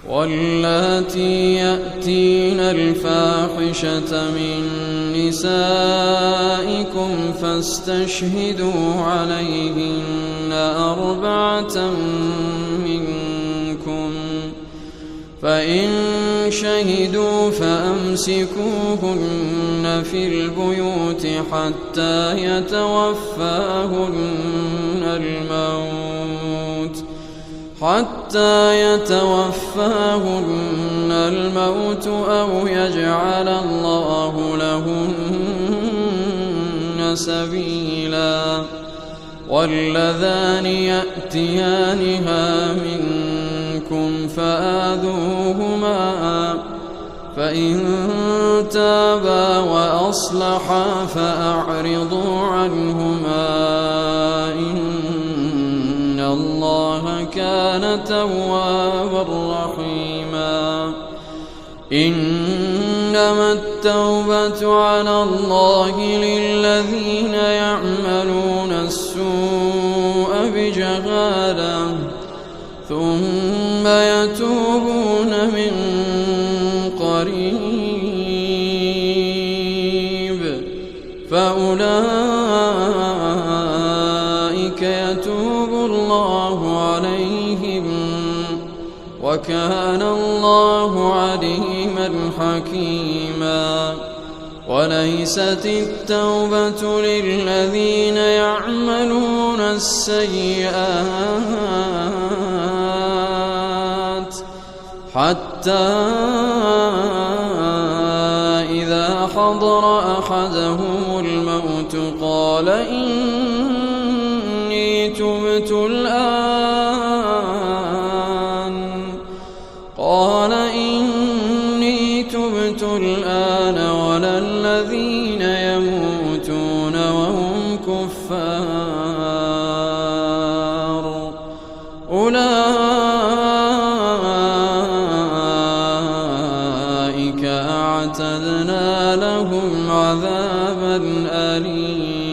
واللاتي يأتين الفاحشة من نسائكم فاستشهدوا عليهن 4 منكم، فإن شهدوا فأمسكوهن في البيوت حتى يتوفاهن الموت أو يجعل الله لهن سبيلا. واللذان يأتيانها منكم فآذوهما، فإن تابا وأصلحا فأعرضوا عنهما، إن الله كان توابا رحيما. إنما التوبة على الله للذين يعملون السوء بجهالة ثم يتوبون من قريب فأولئك يتوب الله عليهم، وكان الله عليما حكيما. وليست التوبة للذين يعملون السيئات حتى إذا حضر أحدهم الموت قال إني تبت الآن ولا الذين يموتون وهم كفار، أولئك أعتدنا لهم عذابا أليما.